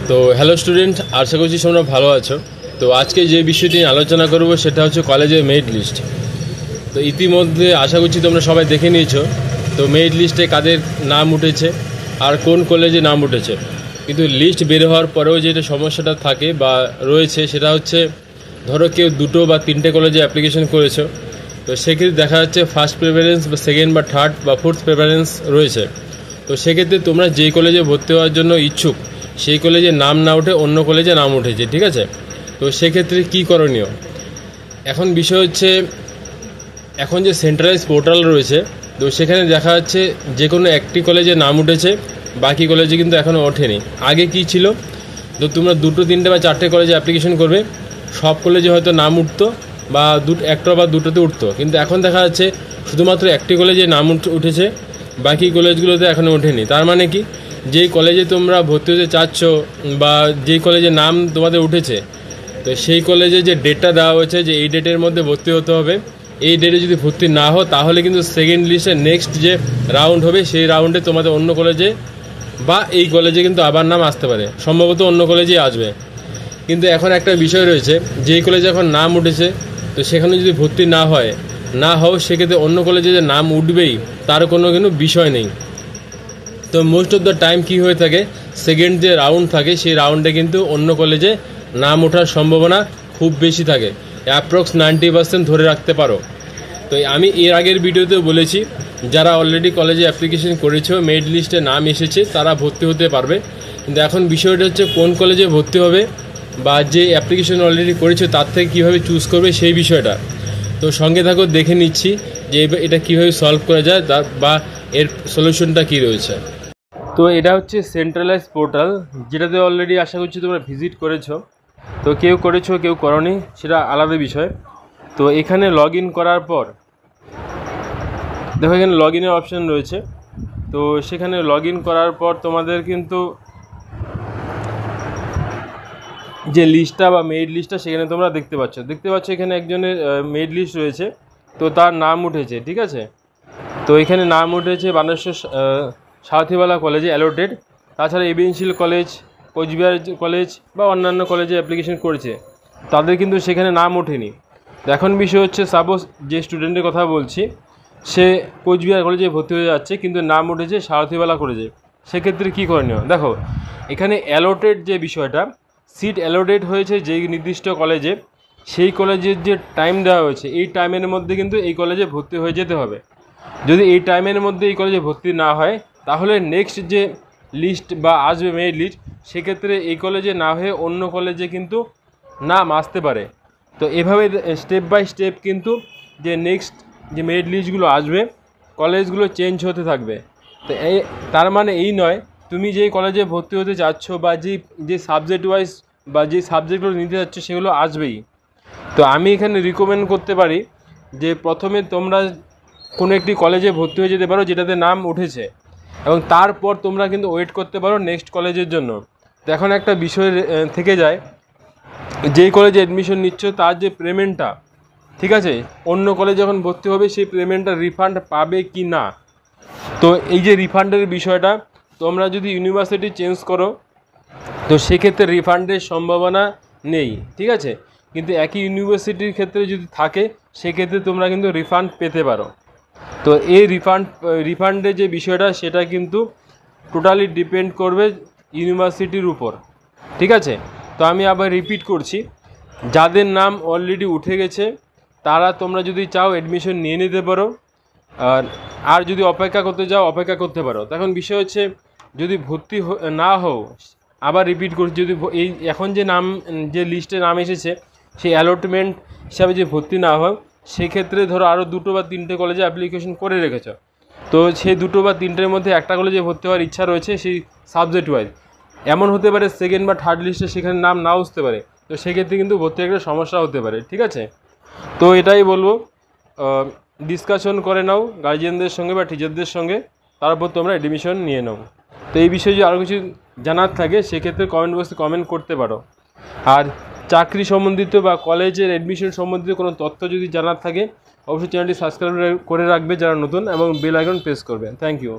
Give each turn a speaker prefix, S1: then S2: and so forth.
S1: তো hello student, আশা করছি তোমরা ভালো আছো। তো আজকে যে বিষয়টি নিয়ে আলোচনা করব সেটা হচ্ছে কলেজের মেরিট লিস্ট। তো ইতিমধ্যে আশা করছি তোমরা সবাই দেখে নিয়েছো তো মেরিট লিস্টে কাদের নাম উঠেছে আর কোন কলেজে নাম উঠেছে। কিন্তু লিস্ট বের হওয়ার পরেও যেটা সমস্যাটা থাকে বা রয়েছে সেটা হচ্ছে, ধরো কেউ দুটো বা তিনটে কলেজে অ্যাপ্লিকেশন করেছো, তো সেক্ষেত্রে দেখা যাচ্ছে ফার্স্ট প্রেফারেন্স বা সেকেন্ড বা থার্ড বা ফোর্থ প্রেফারেন্স রয়েছে। তো সেক্ষেত্রে তোমরা যেই কলেজে ভর্তি হওয়ার জন্য ইচ্ছুক সেই কলেজে নাম না উঠে অন্য কলেজে নাম উঠেছে, ঠিক আছে। তো সেক্ষেত্রে কী করণীয়? এখন বিষয় হচ্ছে, এখন যে সেন্ট্রালাইজ পোর্টাল রয়েছে তো সেখানে দেখা যাচ্ছে যে কোনো একটি কলেজে নাম উঠেছে, বাকি কলেজে কিন্তু এখনও ওঠেনি। আগে কি ছিল, তো তোমরা দুটো তিনটে বা চারটে কলেজে অ্যাপ্লিকেশন করবে, সব কলেজে হয়তো নাম উঠতো বা একটা বা দুটোতে উঠতো, কিন্তু এখন দেখা যাচ্ছে শুধুমাত্র একটি কলেজে নাম উঠেছে, বাকি কলেজগুলোতে এখনও ওঠেনি। তার মানে কি, যেই কলেজে তোমরা ভর্তি হতে চাচ্ছ বা যেই কলেজে নাম তোমাদের উঠেছে, তো সেই কলেজে যে ডেটটা দেওয়া হয়েছে যে এই ডেটের মধ্যে ভর্তি হতে হবে, এই ডেটে যদি ভর্তি না হও তাহলে কিন্তু সেকেন্ড লিস্টে নেক্সট যে রাউন্ড হবে সেই রাউন্ডে তোমাদের অন্য কলেজে বা এই কলেজে কিন্তু আবার নাম আসতে পারে, সম্ভবত অন্য কলেজেই আসবে। কিন্তু এখন একটা বিষয় রয়েছে, যেই কলেজে এখন নাম উঠেছে তো সেখানে যদি ভর্তি না হও সেক্ষেত্রে অন্য কলেজে যে নাম উঠবেই তার কোনো কিন্তু বিষয় নেই। তো মোস্ট অফ দ্য টাইম কী হয়ে থাকে, সেকেন্ড যে রাউন্ড থাকে সেই রাউন্ডে কিন্তু অন্য কলেজে নাম ওঠার সম্ভাবনা খুব বেশি থাকে, অ্যাপ্রক্স 90% ধরে রাখতে পারো। তো আমি এর আগের ভিডিওতেও বলেছি, যারা অলরেডি কলেজে অ্যাপ্লিকেশন করেছে মেরিট লিস্টে নাম এসেছে তারা ভর্তি হতে পারবে। কিন্তু এখন বিষয়টা হচ্ছে কোন কলেজে ভর্তি হবে বা যে অ্যাপ্লিকেশন অলরেডি করেছে তার থেকে কীভাবে চুজ করবে সেই বিষয়টা। তো সঙ্গে থাকো, দেখে নিচ্ছি যে এটা কীভাবে সলভ করা যায় বা এর সলিউশনটা কী রয়েছে। তো এটা হচ্ছে সেন্ট্রালাইজ পোর্টাল, যেটাতে অলরেডি আশা করছি তোমরা ভিজিট করেছো। তো কেউ করেছো কেউ করনি সেটা আলাদা বিষয়। তো এখানে লগ ইন করার পর দেখো এখানে লগ ইনের অপশান রয়েছে। তো সেখানে লগ ইন করার পর তোমাদের কিন্তু যে লিস্টটা বা মেরিট লিস্টটা সেখানে তোমরা দেখতে পাচ্ছ এখানে একজনের মেরিট লিস্ট রয়েছে, তো তার নাম উঠেছে, ঠিক আছে। তো এখানে নাম উঠেছে বানেশ্বর সাঁওথিবালা কলেজে অ্যালোটেড, তাছাড়া এবিএনশিল কলেজ, কোচবিহার কলেজ বা অন্যান্য কলেজে অ্যাপ্লিকেশন করেছে, তাদের কিন্তু সেখানে নাম ওঠেনি। এখন বিষয় হচ্ছে, সাপোজ যে স্টুডেন্টের কথা বলছি সে কোচবিহার কলেজে ভর্তি হয়ে যাচ্ছে কিন্তু নাম উঠেছে সাঁওথিবালা কলেজে, সেক্ষেত্রে কী করণীয়? দেখো এখানে অ্যালোটেড যে বিষয়টা, সিট অ্যালোটেড হয়েছে যেই নির্দিষ্ট কলেজে, সেই কলেজের যে টাইম দেওয়া হয়েছে এই টাইমের মধ্যে কিন্তু এই কলেজে ভর্তি হয়ে যেতে হবে। যদি এই টাইমের মধ্যে এই কলেজে ভর্তি না হয় তাহলে নেক্সট যে লিস্ট বা আসবে মেরিট লিস্ট, সেক্ষেত্রে এই কলেজে না হয়ে অন্য কলেজে কিন্তু নাম আসতে পারে। তো এভাবে স্টেপ বাই স্টেপ কিন্তু যে নেক্সট যে মেরিট লিস্টগুলো আসবে কলেজগুলো চেঞ্জ হতে থাকবে। তো তার মানে এই নয় তুমি যেই কলেজে ভর্তি হতে চাচ্ছ বা যে সাবজেক্ট ওয়াইজ বা যে সাবজেক্টগুলো নিতে যাচ্ছ সেগুলো আসবেই। তো আমি এখানে রিকমেন্ড করতে পারি যে প্রথমে তোমরা কোনো একটি কলেজে ভর্তি হয়ে যেতে পারো যেটাতে নাম উঠেছে, এবং তারপর তোমরা কিন্তু ওয়েট করতে পারো নেক্সট কলেজের জন্য। তো এখন একটা বিষয় থেকে যায়, যেই কলেজে অ্যাডমিশন নিচ্ছ তার যে পেমেন্টটা, ঠিক আছে, অন্য কলেজে যখন ভর্তি হবে সেই পেমেন্টটা রিফান্ড পাবে কি না। তো এই যে রিফান্ডের বিষয়টা, তোমরা যদি ইউনিভার্সিটি চেঞ্জ করো তো সেক্ষেত্রে রিফান্ডের সম্ভাবনা নেই, ঠিক আছে। কিন্তু একই ইউনিভার্সিটির ক্ষেত্রে যদি থাকে সেক্ষেত্রে তোমরা কিন্তু রিফান্ড পেতে পারো। তো এই রিফান্ডের যে বিষয়টা সেটা কিন্তু টোটালি ডিপেন্ড করবে ইউনিভার্সিটির উপর, ঠিক আছে। তো আমি আবার রিপিট করছি, যাদের নাম অলরেডি উঠে গেছে তারা তোমরা যদি চাও অ্যাডমিশন নিয়ে নিতে পারো, আর যদি অপেক্ষা করতে চাও অপেক্ষা করতে পারো। তখন বিষয় হচ্ছে, যদি ভর্তি না হও, আবার রিপিট করছি, যদি এই এখন যে লিস্টে নাম এসেছে সেই অ্যালটমেন্ট হিসাবে যে ভর্তি না হয়, সেক্ষেত্রে ধরো আরও দুটো বা তিনটে কলেজে অ্যাপ্লিকেশন করে রেখেছ, তো সেই দুটো বা তিনটের মধ্যে একটা কলেজে ভর্তি হওয়ার ইচ্ছা রয়েছে সেই সাবজেক্ট ওয়াইজ, এমন হতে পারে সেকেন্ড বা থার্ড লিস্টে সেখানে নাম নাও আসতে পারে, তো সেক্ষেত্রে কিন্তু ভর্তি একটা সমস্যা হতে পারে, ঠিক আছে। তো এটাই বলবো, ডিসকাশন করে নাও গার্জিয়ানদের সঙ্গে বা টিচারদের সঙ্গে, তারপর তোমরা অ্যাডমিশন নিয়ে নাও। তো এই বিষয়ে যদি আরও কিছু জানার থাকে সেক্ষেত্রে কমেন্ট বক্সে কমেন্ট করতে পারো। আর চাকরি সম্বন্ধিত বা কলেজের অ্যাডমিশন সম্বন্ধিত কোনো তথ্য যদি জানার থাকে অবশ্যই চ্যানেলটি সাবস্ক্রাইব করে রাখবে যারা নতুন, এবং বেল আইকন প্রেস করবে। Thank you.